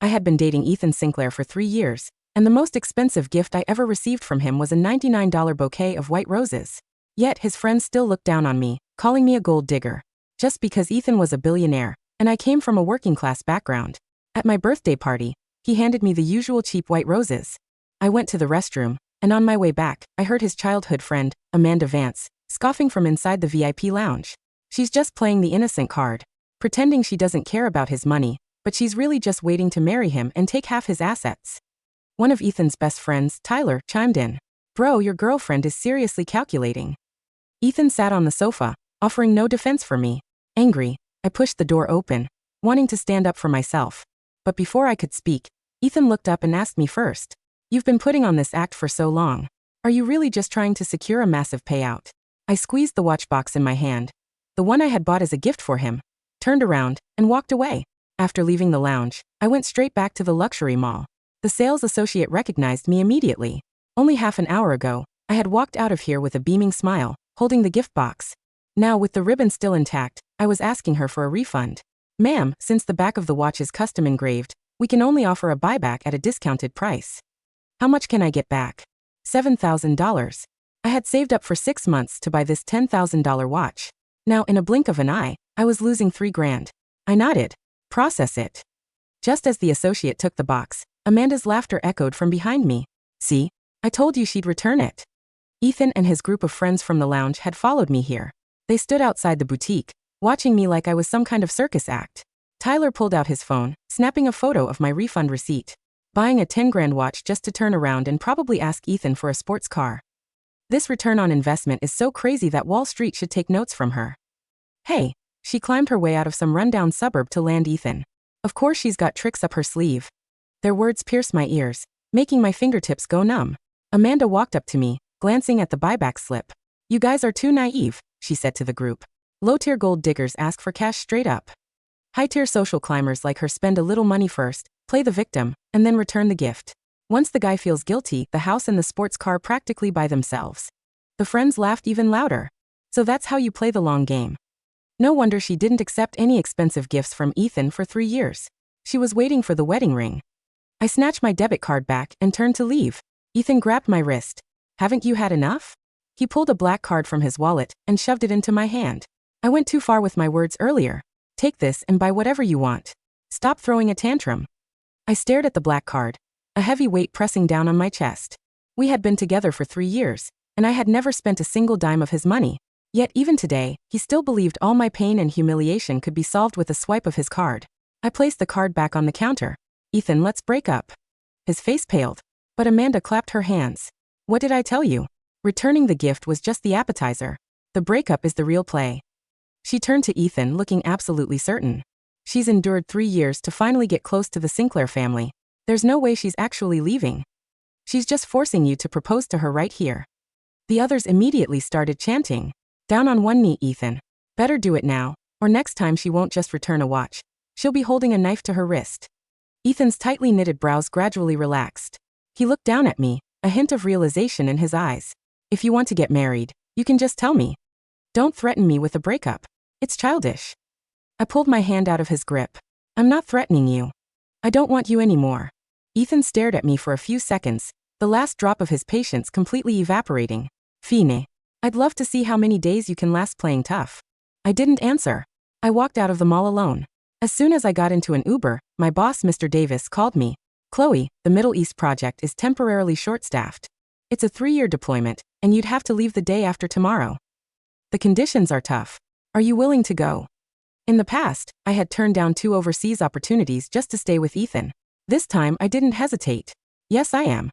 I had been dating Ethan Sinclair for 3 years, and the most expensive gift I ever received from him was a $99 bouquet of white roses. Yet his friends still looked down on me, calling me a gold digger. Just because Ethan was a billionaire, and I came from a working-class background. At my birthday party, he handed me the usual cheap white roses. I went to the restroom, and on my way back, I heard his childhood friend, Amanda Vance, scoffing from inside the VIP lounge. She's just playing the innocent card, pretending she doesn't care about his money, but she's really just waiting to marry him and take half his assets. One of Ethan's best friends, Tyler, chimed in. Bro, your girlfriend is seriously calculating. Ethan sat on the sofa, offering no defense for me. Angry, I pushed the door open, wanting to stand up for myself. But before I could speak, Ethan looked up and asked me first. You've been putting on this act for so long. Are you really just trying to secure a massive payout? I squeezed the watch box in my hand, the one I had bought as a gift for him, turned around, and walked away. After leaving the lounge, I went straight back to the luxury mall. The sales associate recognized me immediately. Only half an hour ago, I had walked out of here with a beaming smile, holding the gift box. Now, with the ribbon still intact, I was asking her for a refund. Ma'am, since the back of the watch is custom engraved, we can only offer a buyback at a discounted price. How much can I get back? $7,000. I had saved up for 6 months to buy this $10,000 watch. Now, in a blink of an eye, I was losing $3 grand. I nodded. Process it. Just as the associate took the box, Amanda's laughter echoed from behind me. See? I told you she'd return it. Ethan and his group of friends from the lounge had followed me here. They stood outside the boutique, watching me like I was some kind of circus act. Tyler pulled out his phone, snapping a photo of my refund receipt. Buying a 10 grand watch just to turn around and probably ask Ethan for a sports car. This return on investment is so crazy that Wall Street should take notes from her. Hey. She climbed her way out of some rundown suburb to land Ethan. Of course she's got tricks up her sleeve. Their words pierced my ears, making my fingertips go numb. Amanda walked up to me, glancing at the buyback slip. You guys are too naive, she said to the group. Low-tier gold diggers ask for cash straight up. High-tier social climbers like her spend a little money first, play the victim, and then return the gift. Once the guy feels guilty, the house and the sports car practically by themselves. The friends laughed even louder. So that's how you play the long game. No wonder she didn't accept any expensive gifts from Ethan for 3 years. She was waiting for the wedding ring. I snatched my debit card back and turned to leave. Ethan grabbed my wrist. Haven't you had enough? He pulled a black card from his wallet and shoved it into my hand. I went too far with my words earlier. Take this and buy whatever you want. Stop throwing a tantrum. I stared at the black card, a heavy weight pressing down on my chest. We had been together for 3 years, and I had never spent a single dime of his money. Yet even today, he still believed all my pain and humiliation could be solved with a swipe of his card. I placed the card back on the counter. Ethan, let's break up. His face paled, but Amanda clapped her hands. What did I tell you? Returning the gift was just the appetizer. The breakup is the real play. She turned to Ethan, looking absolutely certain. She's endured 3 years to finally get close to the Sinclair family. There's no way she's actually leaving. She's just forcing you to propose to her right here. The others immediately started chanting. Down on one knee, Ethan. Better do it now, or next time she won't just return a watch. She'll be holding a knife to her wrist. Ethan's tightly knitted brows gradually relaxed. He looked down at me, a hint of realization in his eyes. If you want to get married, you can just tell me. Don't threaten me with a breakup. It's childish. I pulled my hand out of his grip. I'm not threatening you. I don't want you anymore. Ethan stared at me for a few seconds, the last drop of his patience completely evaporating. Fine. I'd love to see how many days you can last playing tough. I didn't answer. I walked out of the mall alone. As soon as I got into an Uber, my boss, Mr. Davis, called me. Chloe, the Middle East project is temporarily short-staffed. It's a 3-year deployment, and you'd have to leave the day after tomorrow. The conditions are tough. Are you willing to go? In the past, I had turned down 2 overseas opportunities just to stay with Ethan. This time, I didn't hesitate. Yes, I am.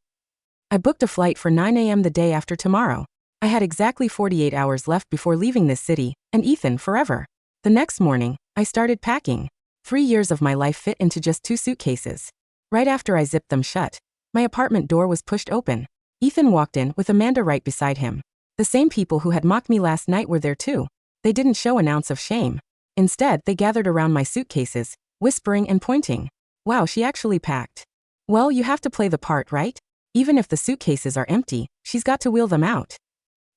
I booked a flight for 9 a.m. the day after tomorrow. I had exactly 48 hours left before leaving this city, and Ethan forever. The next morning, I started packing. 3 years of my life fit into just 2 suitcases. Right after I zipped them shut, my apartment door was pushed open. Ethan walked in with Amanda right beside him. The same people who had mocked me last night were there too. They didn't show an ounce of shame. Instead, they gathered around my suitcases, whispering and pointing. Wow, she actually packed. Well, you have to play the part, right? Even if the suitcases are empty, she's got to wheel them out.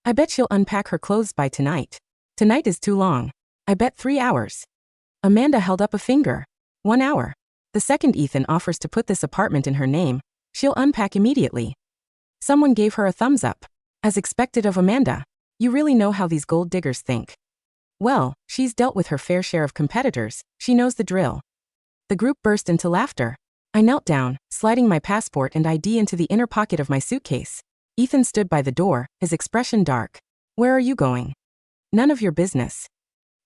I bet she'll unpack her clothes by tonight. Tonight is too long. I bet 3 hours. Amanda held up a finger. 1 hour. The second Ethan offers to put this apartment in her name, she'll unpack immediately. Someone gave her a thumbs up. As expected of Amanda. You really know how these gold diggers think. Well, she's dealt with her fair share of competitors, she knows the drill. The group burst into laughter. I knelt down, sliding my passport and ID into the inner pocket of my suitcase. Ethan stood by the door, his expression dark. Where are you going? None of your business.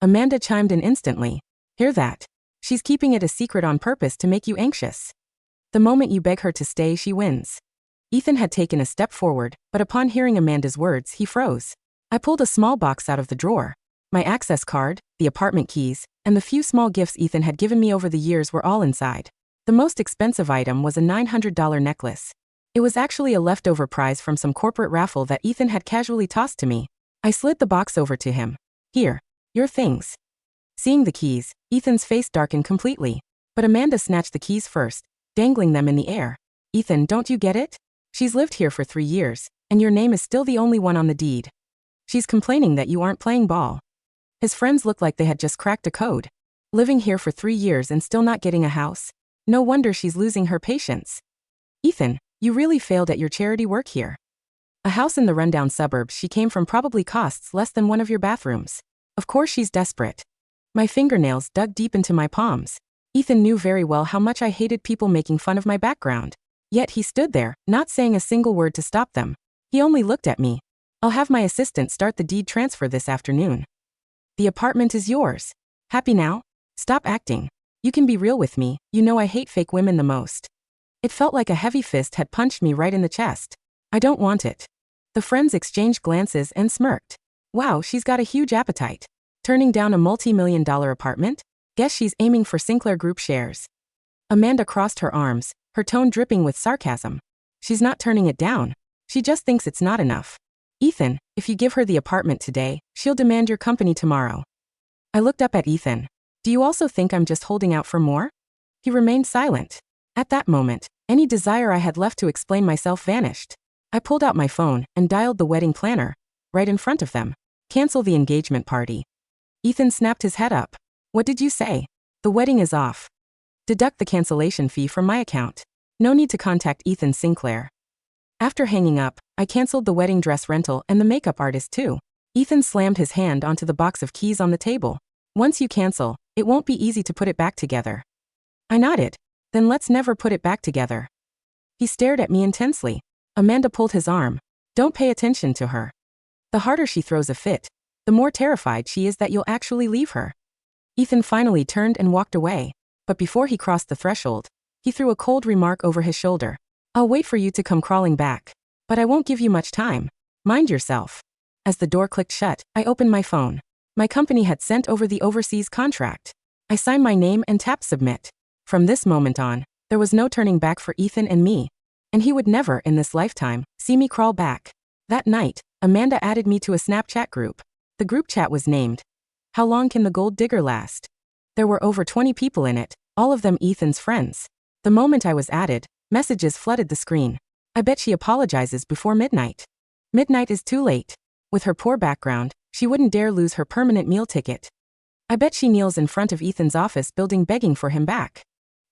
Amanda chimed in instantly. Hear that? She's keeping it a secret on purpose to make you anxious. The moment you beg her to stay, she wins. Ethan had taken a step forward, but upon hearing Amanda's words, he froze. I pulled a small box out of the drawer. My access card, the apartment keys, and the few small gifts Ethan had given me over the years were all inside. The most expensive item was a $900 necklace. It was actually a leftover prize from some corporate raffle that Ethan had casually tossed to me. I slid the box over to him. Here. Your things. Seeing the keys, Ethan's face darkened completely. But Amanda snatched the keys first, dangling them in the air. Ethan, don't you get it? She's lived here for 3 years, and your name is still the only one on the deed. She's complaining that you aren't playing ball. His friends looked like they had just cracked a code. Living here for 3 years and still not getting a house? No wonder she's losing her patience. Ethan, you really failed at your charity work here. A house in the rundown suburbs she came from probably costs less than one of your bathrooms. Of course she's desperate. My fingernails dug deep into my palms. Ethan knew very well how much I hated people making fun of my background. Yet he stood there, not saying a single word to stop them. He only looked at me. I'll have my assistant start the deed transfer this afternoon. The apartment is yours. Happy now? Stop acting. You can be real with me, you know I hate fake women the most. It felt like a heavy fist had punched me right in the chest. I don't want it. The friends exchanged glances and smirked. Wow, she's got a huge appetite. Turning down a multi-million-dollar apartment? Guess she's aiming for Sinclair Group shares. Amanda crossed her arms, her tone dripping with sarcasm. She's not turning it down. She just thinks it's not enough. Ethan, if you give her the apartment today, she'll demand your company tomorrow. I looked up at Ethan. Do you also think I'm just holding out for more? He remained silent. At that moment, any desire I had left to explain myself vanished. I pulled out my phone and dialed the wedding planner. Right in front of them. Cancel the engagement party. Ethan snapped his head up. What did you say? The wedding is off. Deduct the cancellation fee from my account. No need to contact Ethan Sinclair. After hanging up, I canceled the wedding dress rental and the makeup artist too. Ethan slammed his hand onto the box of keys on the table. Once you cancel, it won't be easy to put it back together. I nodded. Then let's never put it back together. He stared at me intensely. Amanda pulled his arm. Don't pay attention to her. The harder she throws a fit, the more terrified she is that you'll actually leave her. Ethan finally turned and walked away. But before he crossed the threshold, he threw a cold remark over his shoulder. I'll wait for you to come crawling back. But I won't give you much time. Mind yourself. As the door clicked shut, I opened my phone. My company had sent over the overseas contract. I signed my name and tapped submit. From this moment on, there was no turning back for Ethan and me. And he would never, in this lifetime, see me crawl back. That night, Amanda added me to a Snapchat group. The group chat was named, How Long Can the Gold Digger Last? There were over 20 people in it, all of them Ethan's friends. The moment I was added, messages flooded the screen. I bet she apologizes before midnight. Midnight is too late. With her poor background, she wouldn't dare lose her permanent meal ticket. I bet she kneels in front of Ethan's office building begging for him back.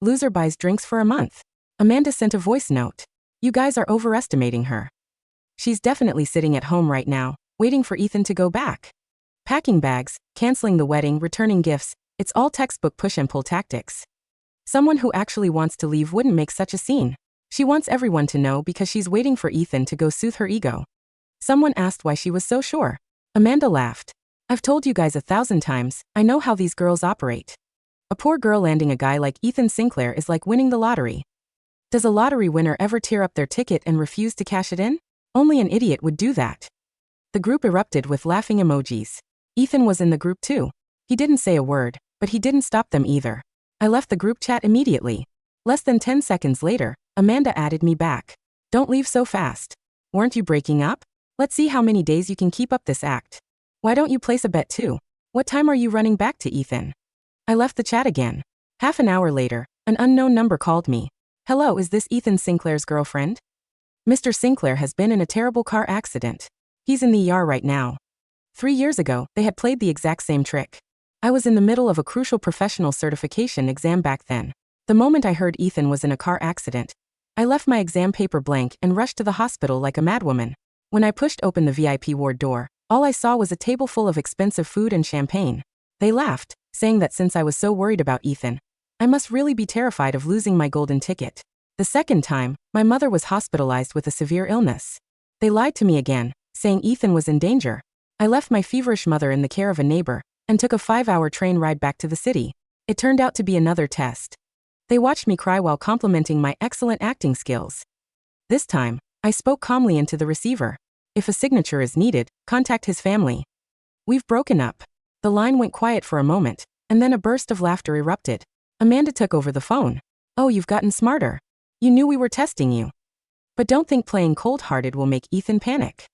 Loser buys drinks for a month. Amanda sent a voice note. You guys are overestimating her. She's definitely sitting at home right now, waiting for Ethan to go back. Packing bags, canceling the wedding, returning gifts, it's all textbook push and pull tactics. Someone who actually wants to leave wouldn't make such a scene. She wants everyone to know because she's waiting for Ethan to go soothe her ego. Someone asked why she was so sure. Amanda laughed. I've told you guys 1,000 times, I know how these girls operate. A poor girl landing a guy like Ethan Sinclair is like winning the lottery. Does a lottery winner ever tear up their ticket and refuse to cash it in? Only an idiot would do that. The group erupted with laughing emojis. Ethan was in the group too. He didn't say a word, but he didn't stop them either. I left the group chat immediately. Less than 10 seconds later, Amanda added me back. Don't leave so fast. Weren't you breaking up? Let's see how many days you can keep up this act. Why don't you place a bet too? What time are you running back to Ethan? I left the chat again. Half an hour later, an unknown number called me. Hello, is this Ethan Sinclair's girlfriend? Mr. Sinclair has been in a terrible car accident. He's in the ER right now. 3 years ago, they had played the exact same trick. I was in the middle of a crucial professional certification exam back then. The moment I heard Ethan was in a car accident, I left my exam paper blank and rushed to the hospital like a madwoman. When I pushed open the VIP ward door, all I saw was a table full of expensive food and champagne. They laughed, saying that since I was so worried about Ethan, I must really be terrified of losing my golden ticket. The second time, my mother was hospitalized with a severe illness. They lied to me again, saying Ethan was in danger. I left my feverish mother in the care of a neighbor and took a 5-hour train ride back to the city. It turned out to be another test. They watched me cry while complimenting my excellent acting skills. This time, I spoke calmly into the receiver. If a signature is needed, contact his family. We've broken up. The line went quiet for a moment, and then a burst of laughter erupted. Amanda took over the phone. Oh, you've gotten smarter. You knew we were testing you. But don't think playing cold-hearted will make Ethan panic.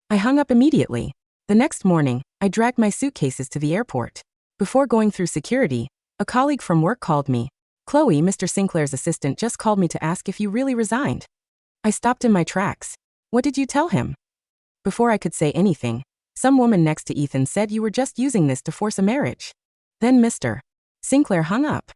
I hung up immediately. The next morning, I dragged my suitcases to the airport. Before going through security, a colleague from work called me. Chloe, Mr. Sinclair's assistant, just called me to ask if you really resigned. I stopped in my tracks. What did you tell him? Before I could say anything, some woman next to Ethan said you were just using this to force a marriage. Then Mr. Sinclair hung up.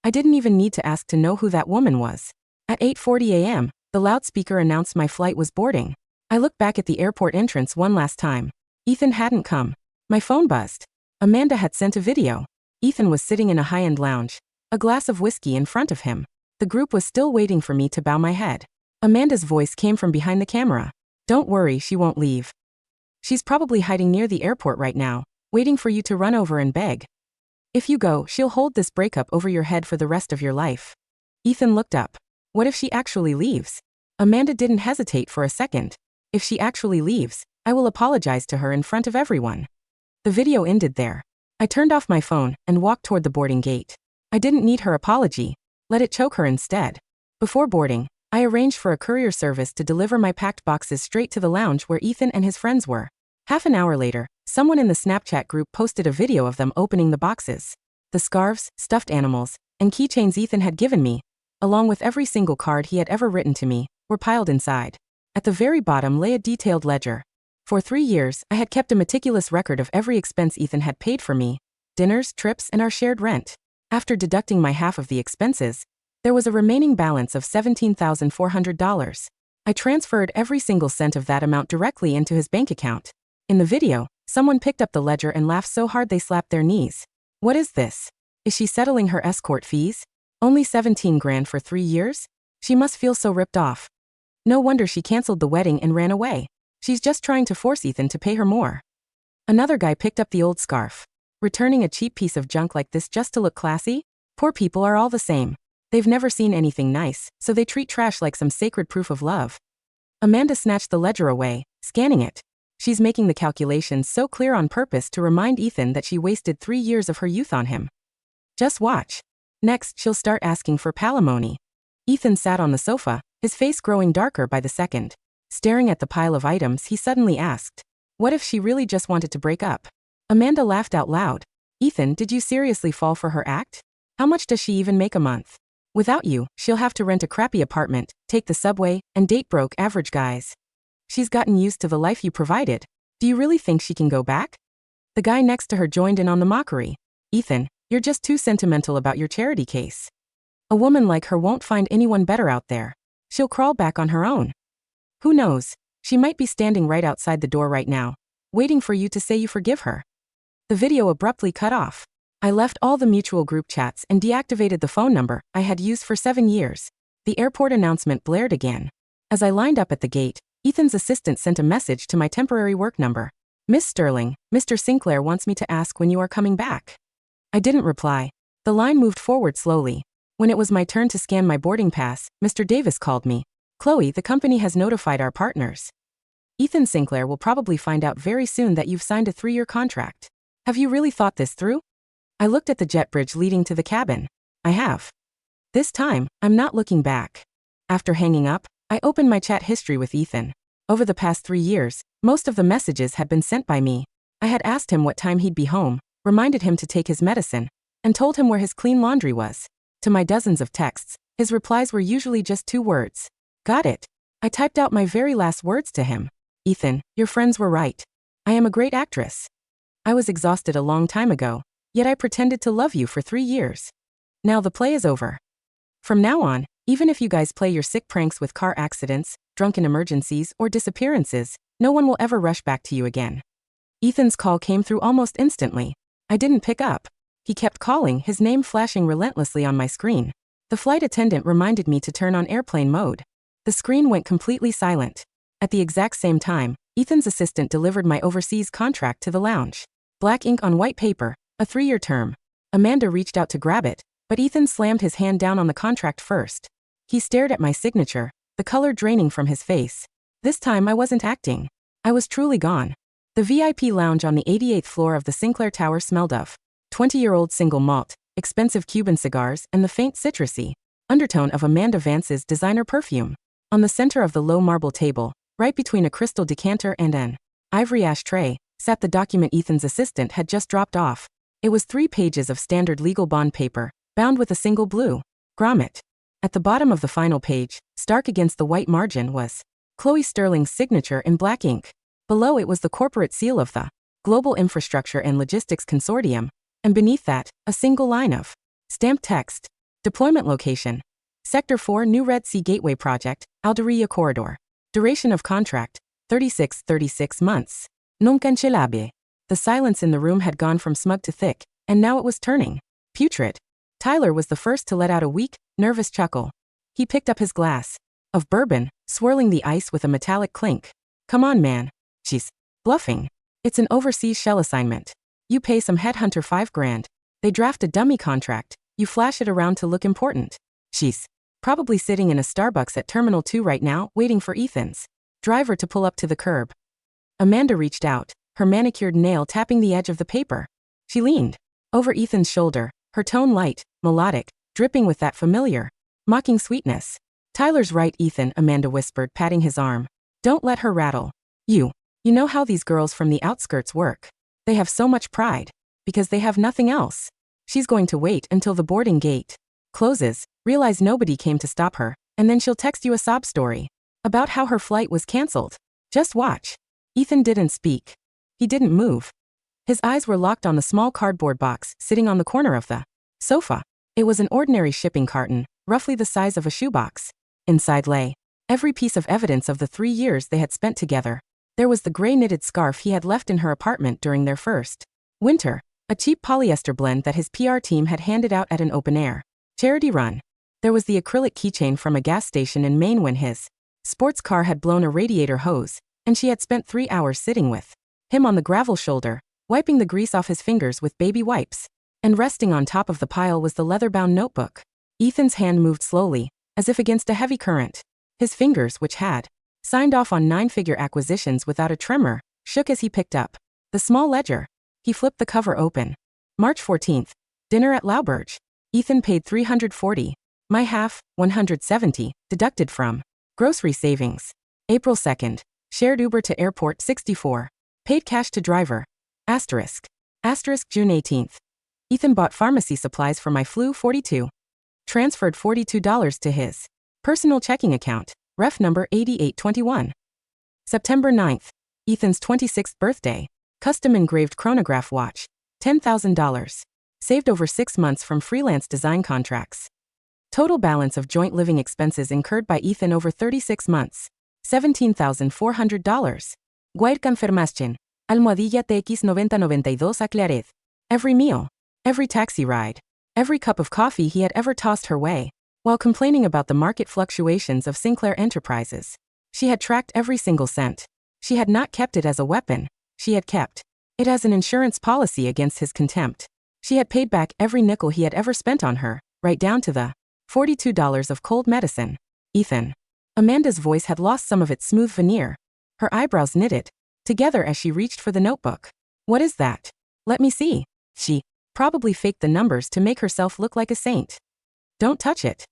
I didn't even need to ask to know who that woman was. At 8:40 a.m., the loudspeaker announced my flight was boarding. I looked back at the airport entrance one last time. Ethan hadn't come. My phone buzzed. Amanda had sent a video. Ethan was sitting in a high-end lounge, a glass of whiskey in front of him. The group was still waiting for me to bow my head. Amanda's voice came from behind the camera. Don't worry, she won't leave. She's probably hiding near the airport right now, waiting for you to run over and beg. If you go, she'll hold this breakup over your head for the rest of your life. Ethan looked up. What if she actually leaves? Amanda didn't hesitate for a second. If she actually leaves, I will apologize to her in front of everyone. The video ended there. I turned off my phone and walked toward the boarding gate. I didn't need her apology. Let it choke her instead. Before boarding, I arranged for a courier service to deliver my packed boxes straight to the lounge where Ethan and his friends were. Half an hour later, someone in the Snapchat group posted a video of them opening the boxes. The scarves, stuffed animals, and keychains Ethan had given me, along with every single card he had ever written to me, were piled inside. At the very bottom lay a detailed ledger. For 3 years, I had kept a meticulous record of every expense Ethan had paid for me, dinners, trips, and our shared rent. After deducting my half of the expenses, there was a remaining balance of $17,400. I transferred every single cent of that amount directly into his bank account. In the video, someone picked up the ledger and laughed so hard they slapped their knees. What is this? Is she settling her escort fees? Only 17 grand for 3 years? She must feel so ripped off. No wonder she canceled the wedding and ran away. She's just trying to force Ethan to pay her more. Another guy picked up the old scarf. Returning a cheap piece of junk like this just to look classy? Poor people are all the same. They've never seen anything nice, so they treat trash like some sacred proof of love. Amanda snatched the ledger away, scanning it. She's making the calculations so clear on purpose to remind Ethan that she wasted 3 years of her youth on him. Just watch. Next, she'll start asking for palimony. Ethan sat on the sofa, his face growing darker by the second. Staring at the pile of items, he suddenly asked, what if she really just wanted to break up? Amanda laughed out loud. Ethan, did you seriously fall for her act? How much does she even make a month? Without you, she'll have to rent a crappy apartment, take the subway, and date broke average guys. She's gotten used to the life you provided. Do you really think she can go back? The guy next to her joined in on the mockery. Ethan, you're just too sentimental about your charity case. A woman like her won't find anyone better out there. She'll crawl back on her own. Who knows? She might be standing right outside the door right now, waiting for you to say you forgive her. The video abruptly cut off. I left all the mutual group chats and deactivated the phone number I had used for 7 years. The airport announcement blared again. As I lined up at the gate, Ethan's assistant sent a message to my temporary work number. Miss Sterling, Mr. Sinclair wants me to ask when you are coming back. I didn't reply. The line moved forward slowly. When it was my turn to scan my boarding pass, Mr. Davis called me. Chloe, the company has notified our partners. Ethan Sinclair will probably find out very soon that you've signed a 3-year contract. Have you really thought this through? I looked at the jet bridge leading to the cabin. I have. This time, I'm not looking back. After hanging up, I opened my chat history with Ethan. Over the past 3 years, most of the messages had been sent by me. I had asked him what time he'd be home, reminded him to take his medicine, and told him where his clean laundry was. To my dozens of texts, his replies were usually just 2 words. Got it. I typed out my very last words to him. Ethan, your friends were right. I am a great actress. I was exhausted a long time ago, yet I pretended to love you for 3 years. Now the play is over. From now on, even if you guys play your sick pranks with car accidents, drunken emergencies, or disappearances, no one will ever rush back to you again. Ethan's call came through almost instantly. I didn't pick up. He kept calling, his name flashing relentlessly on my screen. The flight attendant reminded me to turn on airplane mode. The screen went completely silent. At the exact same time, Ethan's assistant delivered my overseas contract to the lounge. Black ink on white paper, a 3-year term. Amanda reached out to grab it, but Ethan slammed his hand down on the contract first. He stared at my signature, the color draining from his face. This time I wasn't acting. I was truly gone. The VIP lounge on the 88th floor of the Sinclair Tower smelled of 20-year-old single malt, expensive Cuban cigars, and the faint citrusy undertone of Amanda Vance's designer perfume. On the center of the low marble table, right between a crystal decanter and an ivory ashtray, sat the document Ethan's assistant had just dropped off. It was 3 pages of standard legal bond paper, bound with a single blue grommet. At the bottom of the final page, stark against the white margin, was Chloe Sterling's signature in black ink. Below it was the corporate seal of the Global Infrastructure and Logistics Consortium, and beneath that, a single line of stamped text. Deployment location: Sector 4 New Red Sea Gateway Project, Alderia Corridor. Duration of contract: 36 months. Non cancelable. The silence in the room had gone from smug to thick, and now it was turning putrid. Tyler was the first to let out a weak, nervous chuckle. He picked up his glass of bourbon, swirling the ice with a metallic clink. Come on, man. She's bluffing. It's an overseas shell assignment. You pay some headhunter $5,000. They draft a dummy contract. You flash it around to look important. She's probably sitting in a Starbucks at Terminal 2 right now, waiting for Ethan's driver to pull up to the curb. Amanda reached out, her manicured nail tapping the edge of the paper. She leaned over Ethan's shoulder, her tone light, melodic, dripping with that familiar, mocking sweetness. Tyler's right, Ethan, Amanda whispered, patting his arm. Don't let her rattle you. You know how these girls from the outskirts work. They have so much pride. Because they have nothing else. She's going to wait until the boarding gate closes, realize nobody came to stop her, and then she'll text you a sob story about how her flight was canceled. Just watch. Ethan didn't speak. He didn't move. His eyes were locked on the small cardboard box sitting on the corner of the sofa. It was an ordinary shipping carton, roughly the size of a shoebox. Inside lay every piece of evidence of the 3 years they had spent together. There was the gray knitted scarf he had left in her apartment during their first winter, a cheap polyester blend that his PR team had handed out at an open-air charity run. There was the acrylic keychain from a gas station in Maine when his sports car had blown a radiator hose, and she had spent 3 hours sitting with him on the gravel shoulder, wiping the grease off his fingers with baby wipes. And resting on top of the pile was the leather-bound notebook. Ethan's hand moved slowly, as if against a heavy current. His fingers, which had signed off on 9-figure acquisitions without a tremor, shook as he picked up the small ledger. He flipped the cover open. March 14th. Dinner at Lauberge. Ethan paid $340. My half, $170, deducted from grocery savings. April 2nd. Shared Uber to airport, $64. Paid cash to driver. Asterisk. Asterisk June 18th. Ethan bought pharmacy supplies for my flu, $42. Transferred $42 to his personal checking account, ref number 8821. September 9th. Ethan's 26th birthday. Custom engraved chronograph watch, $10,000. Saved over 6 months from freelance design contracts. Total balance of joint living expenses incurred by Ethan over 36 months, $17,400. Guair confirmación. Almohadilla TX 9092 aclared. Every meal, every taxi ride, every cup of coffee he had ever tossed her way, while complaining about the market fluctuations of Sinclair Enterprises. She had tracked every single cent. She had not kept it as a weapon. She had kept it as an insurance policy against his contempt. She had paid back every nickel he had ever spent on her, right down to the $42 of cold medicine. Ethan. Amanda's voice had lost some of its smooth veneer. Her eyebrows knitted together as she reached for the notebook. What is that? Let me see. She probably faked the numbers to make herself look like a saint. Don't touch it.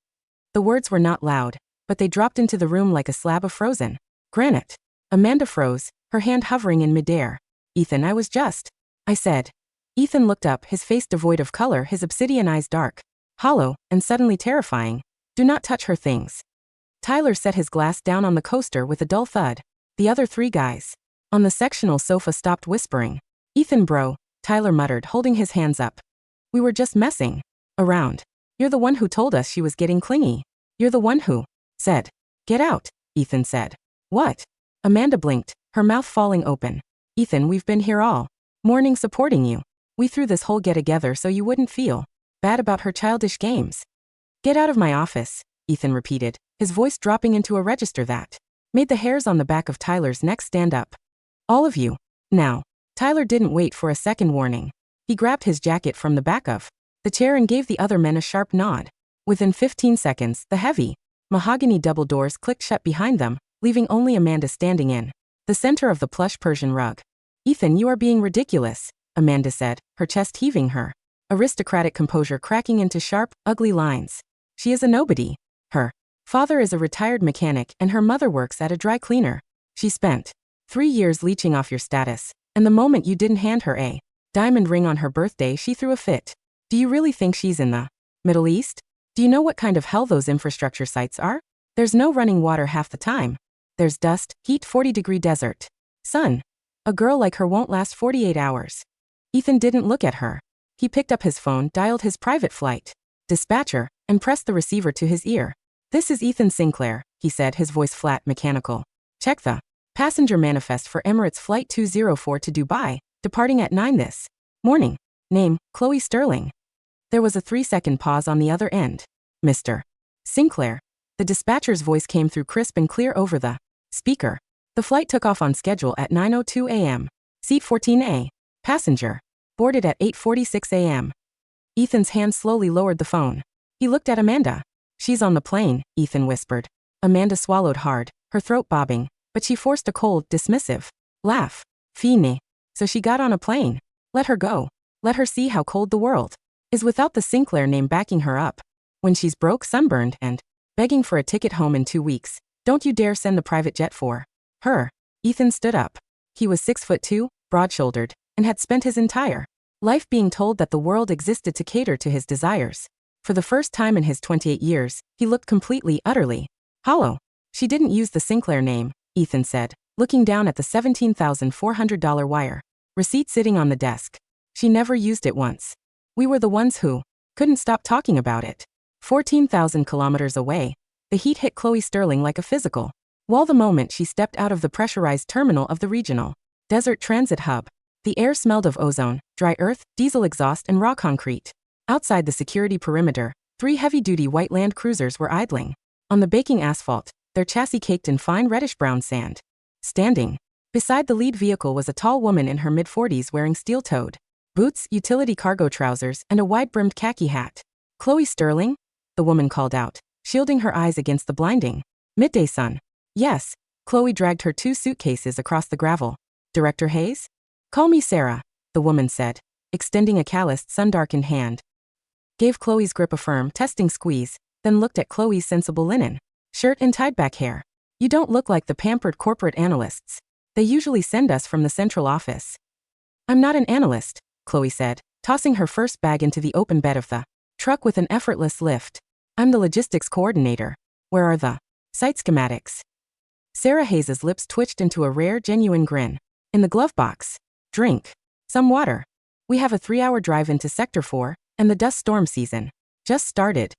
The words were not loud, but they dropped into the room like a slab of frozen granite. Amanda froze, her hand hovering in midair. Ethan, I said. Ethan looked up, his face devoid of color, his obsidian eyes dark, hollow, and suddenly terrifying. Do not touch her things. Tyler set his glass down on the coaster with a dull thud. The other 3 guys on the sectional sofa stopped whispering. Ethan, bro, Tyler muttered, holding his hands up. We were just messing around. You're the one who told us she was getting clingy. You're the one who said, "Get out," Ethan said. What? Amanda blinked, her mouth falling open. Ethan, we've been here all morning supporting you. We threw this whole get-together so you wouldn't feel bad about her childish games. Get out of my office, Ethan repeated, his voice dropping into a register that made the hairs on the back of Tyler's neck stand up. All of you. Now. Tyler didn't wait for a second warning. He grabbed his jacket from the back of the chair and gave the other men a sharp nod. Within 15 seconds, the heavy mahogany double doors clicked shut behind them, leaving only Amanda standing in the center of the plush Persian rug. Ethan, you are being ridiculous, Amanda said, her chest heaving, her aristocratic composure cracking into sharp, ugly lines. She is a nobody. Her father is a retired mechanic and her mother works at a dry cleaner. She spent 3 years leeching off your status, and the moment you didn't hand her a diamond ring on her birthday, she threw a fit. Do you really think she's in the Middle East? Do you know what kind of hell those infrastructure sites are? There's no running water half the time. There's dust, heat, 40-degree desert. Sun. A girl like her won't last 48 hours. Ethan didn't look at her. He picked up his phone, dialed his private flight dispatcher, and pressed the receiver to his ear. This is Ethan Sinclair, he said, his voice flat, mechanical. Check the passenger manifest for Emirates Flight 204 to Dubai, departing at 9 this morning. Name, Chloe Sterling. There was a 3-second pause on the other end. Mr. Sinclair. The dispatcher's voice came through crisp and clear over the speaker. The flight took off on schedule at 9:02 a.m. Seat 14A. Passenger. Boarded at 8:46 a.m. Ethan's hand slowly lowered the phone. He looked at Amanda. She's on the plane, Ethan whispered. Amanda swallowed hard, her throat bobbing, but she forced a cold, dismissive laugh. Fine. So she got on a plane. Let her go. Let her see how cold the world is without the Sinclair name backing her up. When she's broke, sunburned, and begging for a ticket home in 2 weeks, don't you dare send the private jet for her. Ethan stood up. He was 6'2", broad-shouldered, and had spent his entire life being told that the world existed to cater to his desires. For the first time in his 28 years, he looked completely, utterly hollow. She didn't use the Sinclair name, Ethan said, looking down at the $17,400 wire receipt sitting on the desk. She never used it once. We were the ones who couldn't stop talking about it. 14,000 kilometers away, the heat hit Chloe Sterling like a physical wall the moment she stepped out of the pressurized terminal of the regional desert transit hub. The air smelled of ozone, dry earth, diesel exhaust, and raw concrete. Outside the security perimeter, 3 heavy-duty white Land Cruisers were idling on the baking asphalt, their chassis caked in fine reddish-brown sand. Standing beside the lead vehicle was a tall woman in her mid-40s wearing steel-toed boots, utility cargo trousers, and a wide-brimmed khaki hat. Chloe Sterling? The woman called out, shielding her eyes against the blinding midday sun. Yes. Chloe dragged her 2 suitcases across the gravel. Director Hayes? Call me Sarah, the woman said, extending a calloused, sun-darkened hand. Gave Chloe's grip a firm, testing squeeze, then looked at Chloe's sensible linen shirt and tied-back hair. You don't look like the pampered corporate analysts they usually send us from the central office. I'm not an analyst, Chloe said, tossing her first bag into the open bed of the truck with an effortless lift. I'm the logistics coordinator. Where are the site schematics? Sarah Hayes's lips twitched into a rare, genuine grin. In the glove box. Drink. Some water. We have a 3-hour drive into Sector 4, and the dust storm season just started.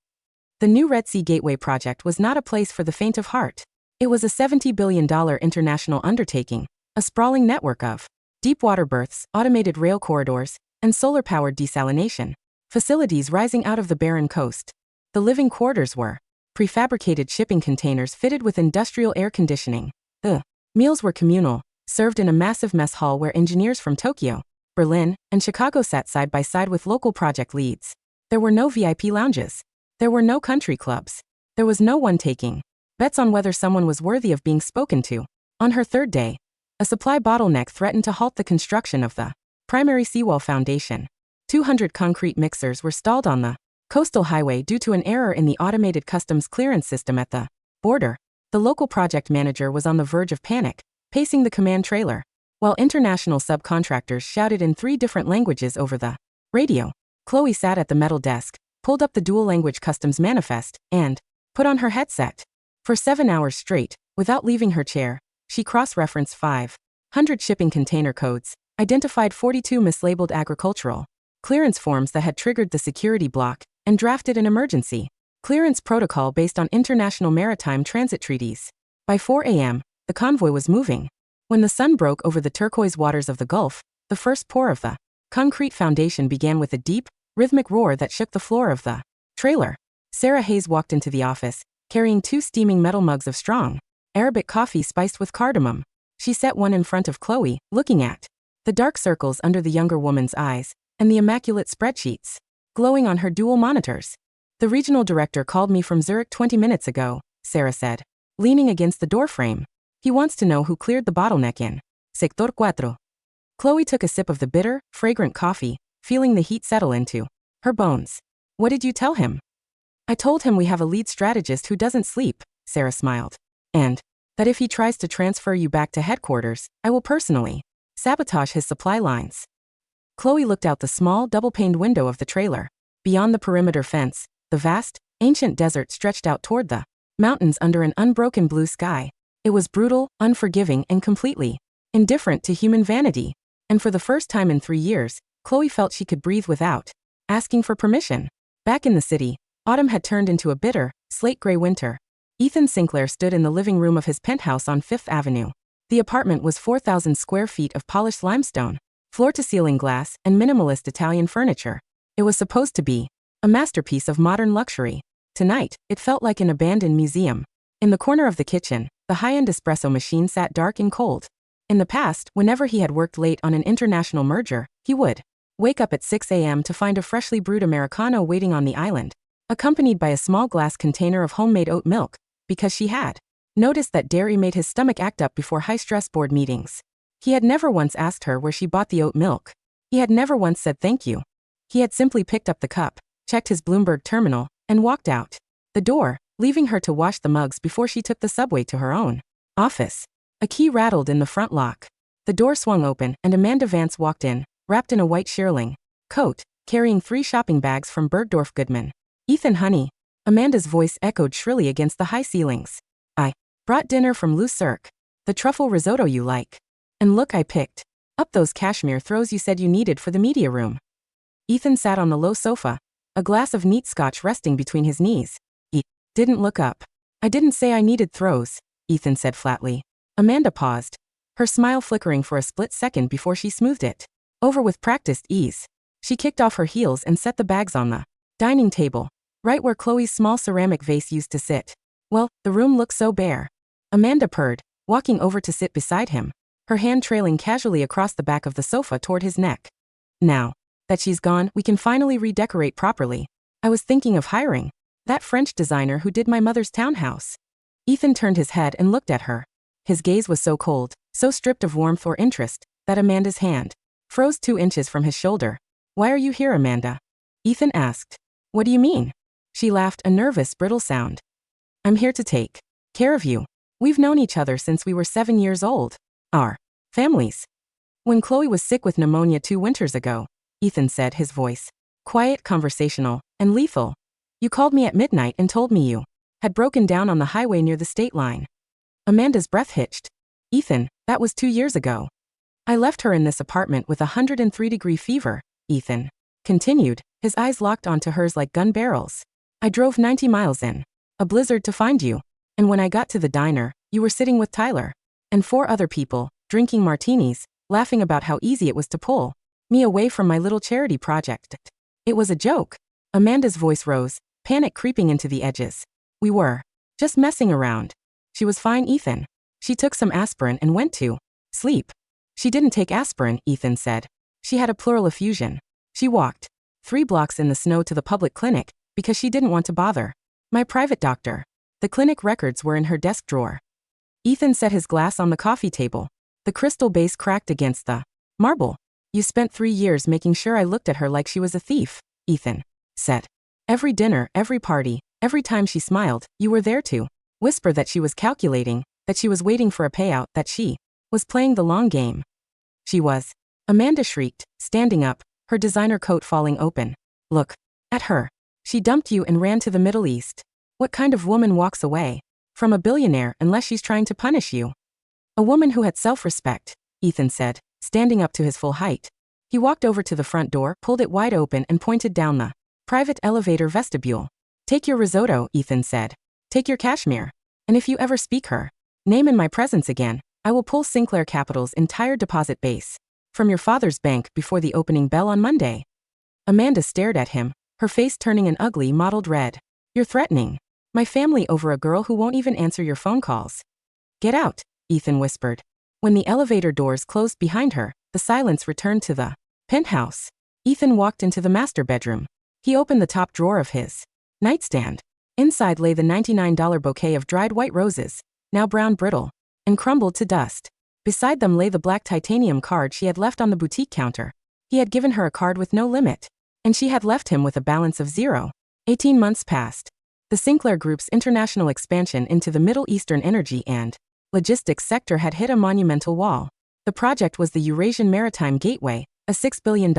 The new Red Sea Gateway project was not a place for the faint of heart. It was a $70 billion international undertaking, a sprawling network of deep-water berths, automated rail corridors, and solar-powered desalination facilities rising out of the barren coast. The living quarters were prefabricated shipping containers fitted with industrial air conditioning. The meals were communal, served in a massive mess hall where engineers from Tokyo, Berlin, and Chicago sat side by side with local project leads. There were no VIP lounges. There were no country clubs. There was no one taking bets on whether someone was worthy of being spoken to. On her 3rd day, a supply bottleneck threatened to halt the construction of the primary seawall foundation. 200 concrete mixers were stalled on the coastal highway due to an error in the automated customs clearance system at the border. The local project manager was on the verge of panic, pacing the command trailer, while international subcontractors shouted in 3 different languages over the radio. Chloe sat at the metal desk, pulled up the dual-language customs manifest, and put on her headset. For 7 hours straight, without leaving her chair, she cross-referenced 500 shipping container codes, identified 42 mislabeled agricultural clearance forms that had triggered the security block, and drafted an emergency clearance protocol based on international maritime transit treaties. By 4 a.m., the convoy was moving. When the sun broke over the turquoise waters of the Gulf, the first pour of the concrete foundation began with a deep, rhythmic roar that shook the floor of the trailer. Sarah Hayes walked into the office, carrying 2 steaming metal mugs of strong Arabic coffee spiced with cardamom. She set one in front of Chloe, looking at the dark circles under the younger woman's eyes, and the immaculate spreadsheets glowing on her dual monitors. The regional director called me from Zurich 20 minutes ago, Sarah said, leaning against the doorframe. He wants to know who cleared the bottleneck in Sector 4. Chloe took a sip of the bitter, fragrant coffee, feeling the heat settle into her bones. What did you tell him? I told him we have a lead strategist who doesn't sleep, Sarah smiled. And that if he tries to transfer you back to headquarters, I will personally sabotage his supply lines. Chloe looked out the small, double-paned window of the trailer. Beyond the perimeter fence, the vast, ancient desert stretched out toward the mountains under an unbroken blue sky. It was brutal, unforgiving, and completely indifferent to human vanity. And for the first time in 3 years, Chloe felt she could breathe without asking for permission. Back in the city, autumn had turned into a bitter, slate-gray winter. Ethan Sinclair stood in the living room of his penthouse on 5th Avenue. The apartment was 4,000 square feet of polished limestone, floor-to-ceiling glass, and minimalist Italian furniture. It was supposed to be a masterpiece of modern luxury. Tonight, it felt like an abandoned museum. In the corner of the kitchen, the high-end espresso machine sat dark and cold. In the past, whenever he had worked late on an international merger, he would wake up at 6 a.m. to find a freshly brewed Americano waiting on the island, accompanied by a small glass container of homemade oat milk, because she had noticed that dairy made his stomach act up before high-stress board meetings. He had never once asked her where she bought the oat milk. He had never once said thank you. He had simply picked up the cup, checked his Bloomberg terminal, and walked out the door, leaving her to wash the mugs before she took the subway to her own office. A key rattled in the front lock. The door swung open and Amanda Vance walked in, wrapped in a white shearling coat, carrying 3 shopping bags from Bergdorf Goodman. Ethan, honey. Amanda's voice echoed shrilly against the high ceilings. I brought dinner from Le Cirque. The truffle risotto you like. And look, I picked up those cashmere throws you said you needed for the media room. Ethan sat on the low sofa, a glass of neat scotch resting between his knees. He didn't look up. I didn't say I needed throws, Ethan said flatly. Amanda paused, her smile flickering for a split second before she smoothed it over with practiced ease. She kicked off her heels and set the bags on the dining table, right where Chloe's small ceramic vase used to sit. Well, the room looked so bare. Amanda purred, walking over to sit beside him, her hand trailing casually across the back of the sofa toward his neck. Now that she's gone, we can finally redecorate properly. I was thinking of hiring that French designer who did my mother's townhouse. Ethan turned his head and looked at her. His gaze was so cold, so stripped of warmth or interest, that Amanda's hand froze 2 inches from his shoulder. Why are you here, Amanda? Ethan asked. What do you mean? She laughed, a nervous, brittle sound. I'm here to take care of you. We've known each other since we were 7 years old. Our families. When Chloe was sick with pneumonia 2 winters ago, Ethan said, his voice quiet, conversational, and lethal. You called me at midnight and told me you had broken down on the highway near the state line. Amanda's breath hitched. Ethan, that was 2 years ago. I left her in this apartment with a 103-degree fever, Ethan continued, his eyes locked onto hers like gun barrels. I drove 90 miles in a blizzard to find you. And when I got to the diner, you were sitting with Tyler and 4 other people, drinking martinis, laughing about how easy it was to pull me away from my little charity project. It was a joke. Amanda's voice rose, panic creeping into the edges. We were just messing around. She was fine, Ethan. She took some aspirin and went to sleep. She didn't take aspirin, Ethan said. She had a pleural effusion. She walked 3 blocks in the snow to the public clinic because she didn't want to bother my private doctor. The clinic records were in her desk drawer. Ethan set his glass on the coffee table. The crystal base cracked against the marble. You spent 3 years making sure I looked at her like she was a thief, Ethan said. Every dinner, every party, every time she smiled, you were there to whisper that she was calculating, that she was waiting for a payout, that she was playing the long game. She was. Amanda shrieked, standing up, her designer coat falling open. Look at her. She dumped you and ran to the Middle East. What kind of woman walks away from a billionaire unless she's trying to punish you? A woman who had self-respect, Ethan said, standing up to his full height. He walked over to the front door, pulled it wide open and pointed down the Private elevator vestibule. Take your risotto, Ethan said. Take your cashmere. And if you ever speak her name in my presence again, I will pull Sinclair Capital's entire deposit base from your father's bank before the opening bell on Monday. Amanda stared at him, her face turning an ugly mottled red. You're threatening my family over a girl who won't even answer your phone calls. Get out, Ethan whispered. When the elevator doors closed behind her, the silence returned to the penthouse. Ethan walked into the master bedroom. He opened the top drawer of his nightstand. Inside lay the $99 bouquet of dried white roses, now brown brittle and crumbled to dust. Beside them lay the black titanium card she had left on the boutique counter. He had given her a card with no limit, and she had left him with a balance of 0. 18 months passed. The Sinclair Group's international expansion into the Middle Eastern energy and logistics sector had hit a monumental wall. The project was the Eurasian Maritime Gateway, a $6 billion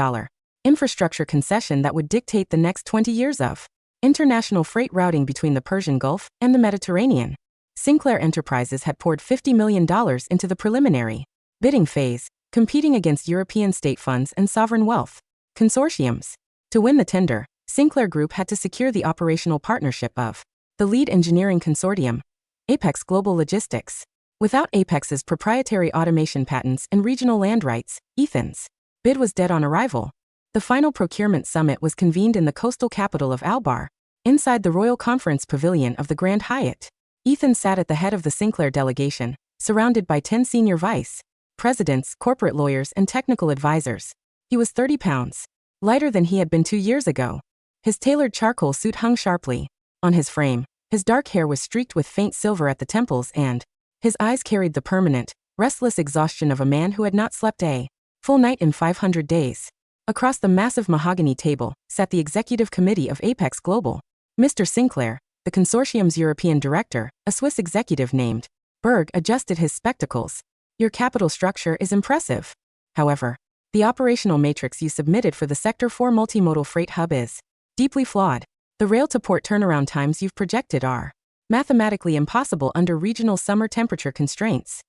infrastructure concession that would dictate the next 20 years of international freight routing between the Persian Gulf and the Mediterranean. Sinclair Enterprises had poured $50 million into the preliminary bidding phase, competing against European state funds and sovereign wealth consortiums. To win the tender, Sinclair Group had to secure the operational partnership of the lead engineering consortium, Apex Global Logistics. Without Apex's proprietary automation patents and regional land rights, Ethan's bid was dead on arrival. The final procurement summit was convened in the coastal capital of Albar, inside the Royal Conference Pavilion of the Grand Hyatt. Ethan sat at the head of the Sinclair delegation, surrounded by 10 senior vice presidents, corporate lawyers, and technical advisors. He was 30 pounds lighter than he had been 2 years ago. His tailored charcoal suit hung sharply on his frame. His dark hair was streaked with faint silver at the temples, and his eyes carried the permanent, restless exhaustion of a man who had not slept a full night in 500 days. Across the massive mahogany table sat the executive committee of Apex Global. Mr. Sinclair, the consortium's European director, a Swiss executive named Berg, adjusted his spectacles. Your capital structure is impressive. However, the operational matrix you submitted for the Sector 4 multimodal freight hub is deeply flawed. The rail-to-port turnaround times you've projected are mathematically impossible under regional summer temperature constraints.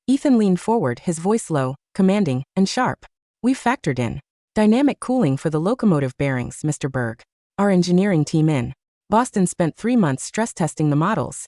Ethan leaned forward, his voice low, commanding, and sharp. We've factored in dynamic cooling for the locomotive bearings, Mr. Berg. Our engineering team in Boston spent 3 months stress testing the models.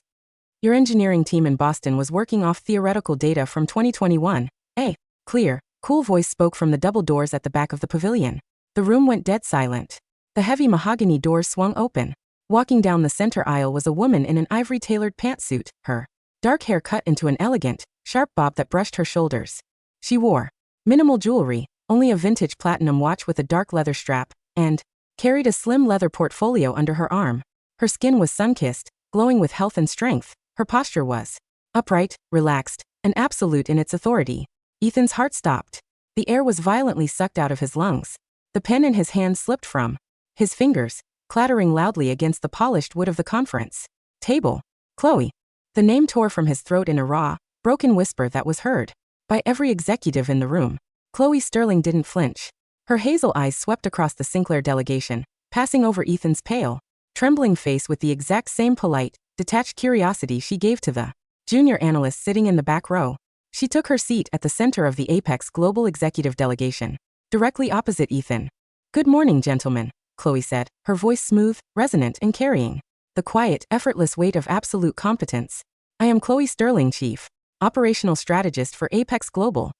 Your engineering team in Boston was working off theoretical data from 2021. A clear, cool voice spoke from the double doors at the back of the pavilion. The room went dead silent. The heavy mahogany doors swung open. Walking down the center aisle was a woman in an ivory-tailored pantsuit, her dark hair cut into an elegant, sharp bob that brushed her shoulders. She wore minimal jewelry, only a vintage platinum watch with a dark leather strap, and carried a slim leather portfolio under her arm. Her skin was sun-kissed, glowing with health and strength. Her posture was upright, relaxed, and absolute in its authority. Ethan's heart stopped. The air was violently sucked out of his lungs. The pen in his hand slipped from his fingers, clattering loudly against the polished wood of the conference table. Chloe. The name tore from his throat in a raw, broken whisper that was heard by every executive in the room. Chloe Sterling didn't flinch. Her hazel eyes swept across the Sinclair delegation, passing over Ethan's pale, trembling face with the exact same polite, detached curiosity she gave to the junior analyst sitting in the back row. She took her seat at the center of the Apex Global Executive Delegation, directly opposite Ethan. Good morning, gentlemen, Chloe said, her voice smooth, resonant, and carrying the quiet, effortless weight of absolute competence. I am Chloe Sterling, Chief Operational Strategist for Apex Global.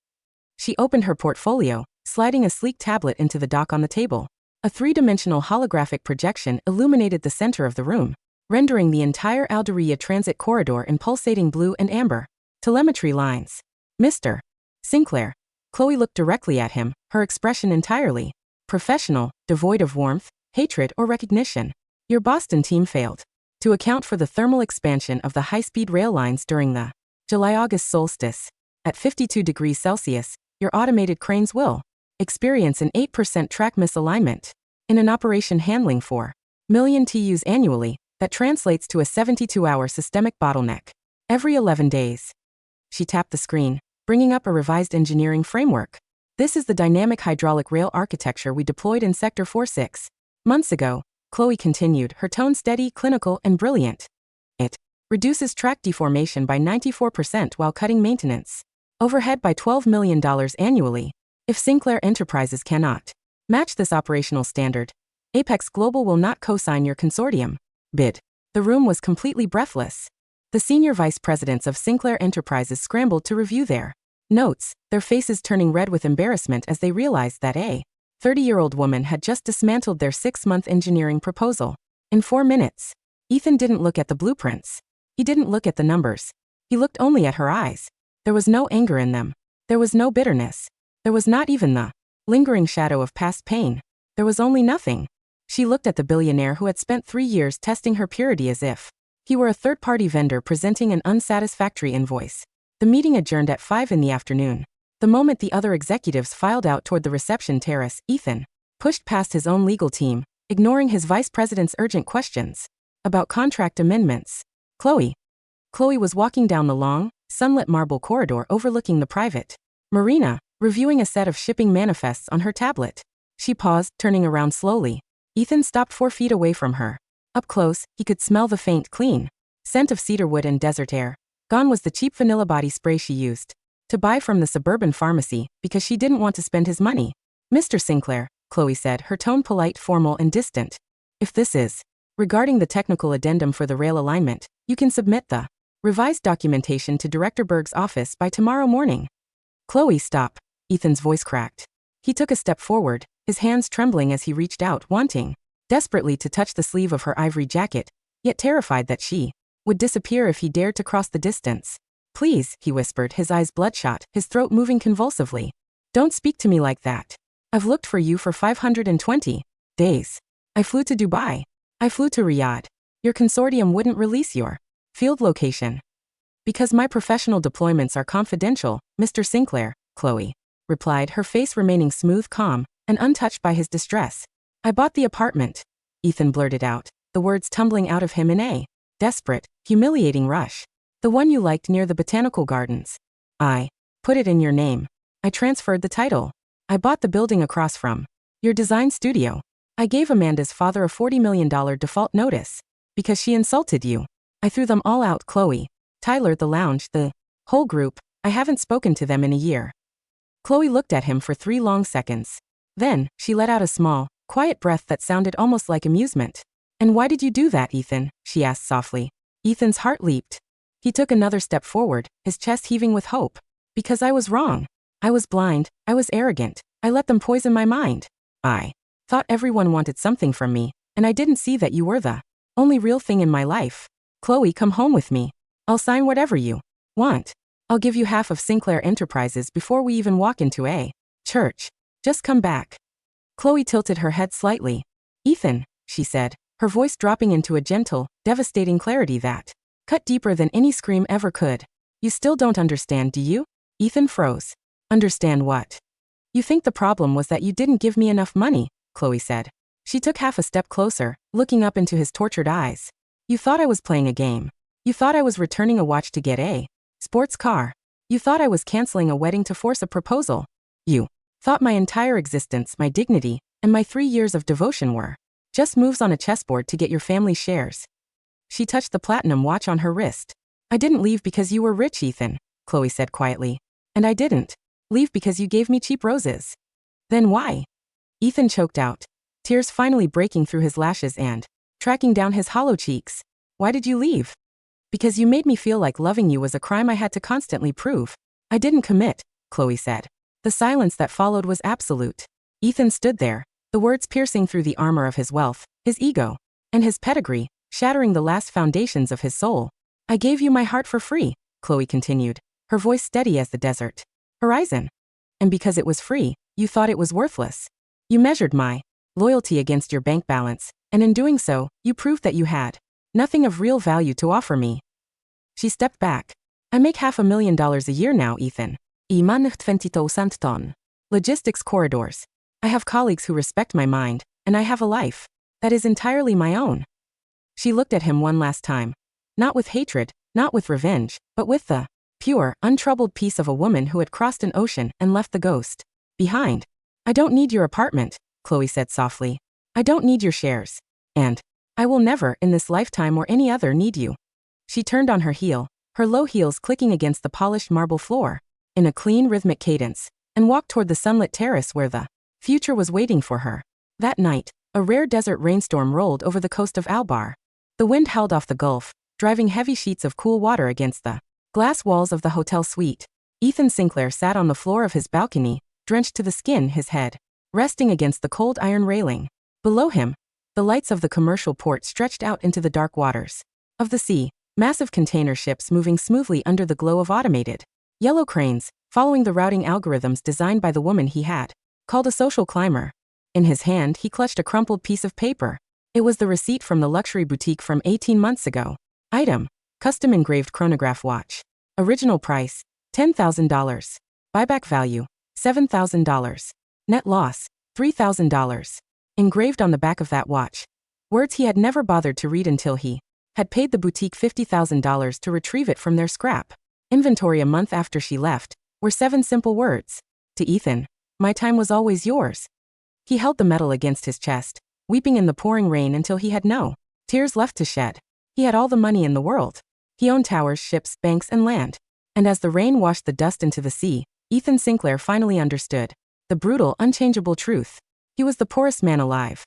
She opened her portfolio, sliding a sleek tablet into the dock on the table. A three-dimensional holographic projection illuminated the center of the room, rendering the entire Alderia transit corridor in pulsating blue and amber telemetry lines. Mr. Sinclair. Chloe looked directly at him, her expression entirely professional, devoid of warmth, hatred, or recognition. Your Boston team failed to account for the thermal expansion of the high-speed rail lines during the July-August solstice. At 52 degrees Celsius, your automated cranes will experience an 8% track misalignment. In an operation handling 4 million TUs annually, that translates to a 72-hour systemic bottleneck every 11 days. She tapped the screen, bringing up a revised engineering framework. This is the dynamic hydraulic rail architecture we deployed in Sector 4-6 months ago, Chloe continued, her tone steady, clinical, and brilliant. It reduces track deformation by 94% while cutting maintenance overhead by $12 million annually. If Sinclair Enterprises cannot match this operational standard, Apex Global will not co-sign your consortium bid. The room was completely breathless. The senior vice presidents of Sinclair Enterprises scrambled to review their notes, their faces turning red with embarrassment as they realized that a 30-year-old woman had just dismantled their 6-month engineering proposal. In 4 minutes. Ethan didn't look at the blueprints. He didn't look at the numbers. He looked only at her eyes. There was no anger in them. There was no bitterness. There was not even the lingering shadow of past pain. There was only nothing. She looked at the billionaire who had spent 3 years testing her purity as if he were a third-party vendor presenting an unsatisfactory invoice. The meeting adjourned at 5 in the afternoon. The moment the other executives filed out toward the reception terrace, Ethan pushed past his own legal team, ignoring his vice president's urgent questions about contract amendments. Chloe was walking down the long, sunlit marble corridor overlooking the private marina, reviewing a set of shipping manifests on her tablet. She paused, turning around slowly. Ethan stopped 4 feet away from her. Up close, he could smell the faint, clean scent of cedarwood and desert air. Gone was the cheap vanilla body spray she used to buy from the suburban pharmacy because she didn't want to spend his money. Mr. Sinclair, Chloe said, her tone polite, formal, and distant. If this is regarding the technical addendum for the rail alignment, you can submit the revised documentation to Director Berg's office by tomorrow morning. Chloe, stop. Ethan's voice cracked. He took a step forward, his hands trembling as he reached out, wanting desperately to touch the sleeve of her ivory jacket, yet terrified that she would disappear if he dared to cross the distance. Please, he whispered, his eyes bloodshot, his throat moving convulsively. Don't speak to me like that. I've looked for you for 520 days. I flew to Dubai. I flew to Riyadh. Your consortium wouldn't release your field location. Because my professional deployments are confidential, Mr. Sinclair, Chloe replied, her face remaining smooth, calm, and untouched by his distress. I bought the apartment, Ethan blurted out, the words tumbling out of him in a desperate, humiliating rush. The one you liked near the botanical gardens. I put it in your name. I transferred the title. I bought the building across from your design studio. I gave Amanda's father a $40 million default notice because she insulted you. I threw them all out, Chloe. Tyler, the lounge, the whole group. I haven't spoken to them in a year. Chloe looked at him for 3 long seconds. Then, she let out a small, quiet breath that sounded almost like amusement. And why did you do that, Ethan? She asked softly. Ethan's heart leaped. He took another step forward, his chest heaving with hope. Because I was wrong. I was blind, I was arrogant, I let them poison my mind. I thought everyone wanted something from me, and I didn't see that you were the only real thing in my life. Chloe, come home with me. I'll sign whatever you want. I'll give you half of Sinclair Enterprises before we even walk into a church. Just come back. Chloe tilted her head slightly. Ethan, she said, her voice dropping into a gentle, devastating clarity that cut deeper than any scream ever could. You still don't understand, do you? Ethan froze. Understand what? You think the problem was that you didn't give me enough money, Chloe said. She took half a step closer, looking up into his tortured eyes. You thought I was playing a game. You thought I was returning a watch to get a sports car. You thought I was canceling a wedding to force a proposal. You thought my entire existence, my dignity, and my 3 years of devotion were just moves on a chessboard to get your family's shares. She touched the platinum watch on her wrist. I didn't leave because you were rich, Ethan, Chloe said quietly. And I didn't leave because you gave me cheap roses. Then why? Ethan choked out, tears finally breaking through his lashes and tracking down his hollow cheeks. Why did you leave? Because you made me feel like loving you was a crime I had to constantly prove. I didn't commit, Chloe said. The silence that followed was absolute. Ethan stood there, the words piercing through the armor of his wealth, his ego, and his pedigree, shattering the last foundations of his soul. I gave you my heart for free, Chloe continued, her voice steady as the desert horizon. And because it was free, you thought it was worthless. You measured my loyalty against your bank balance, and in doing so, you proved that you had nothing of real value to offer me. She stepped back. I make $500,000 a year now, Ethan. Iman 20,000 ton. Logistics corridors. I have colleagues who respect my mind, and I have a life that is entirely my own. She looked at him one last time. Not with hatred, not with revenge, but with the pure, untroubled peace of a woman who had crossed an ocean and left the ghost behind. I don't need your apartment, Chloe said softly. I don't need your shares. And I will never, in this lifetime or any other, need you. She turned on her heel, her low heels clicking against the polished marble floor, in a clean, rhythmic cadence, and walked toward the sunlit terrace where the future was waiting for her. That night, A rare desert rainstorm rolled over the coast of Albar. The wind howled off the Gulf, driving heavy sheets of cool water against the glass walls of the hotel suite. Ethan Sinclair sat on the floor of his balcony, drenched to the skin, his head resting against the cold iron railing. Below him, the lights of the commercial port stretched out into the dark waters of the sea, massive container ships moving smoothly under the glow of automated yellow cranes, following the routing algorithms designed by the woman he had called a social climber. In his hand, he clutched a crumpled piece of paper. It was the receipt from the luxury boutique from 18 months ago. Item: custom engraved chronograph watch. Original price: $10,000. Buyback value: $7,000. Net loss: $3,000. Engraved on the back of that watch, words he had never bothered to read until he had paid the boutique $50,000 to retrieve it from their scrap inventory a month after she left, were 7 simple words. To Ethan, "My time was always yours." He held the medal against his chest, weeping in the pouring rain until he had no tears left to shed. He had all the money in the world. He owned towers, ships, banks, and land. And as the rain washed the dust into the sea, Ethan Sinclair finally understood the brutal, unchangeable truth. He was the poorest man alive.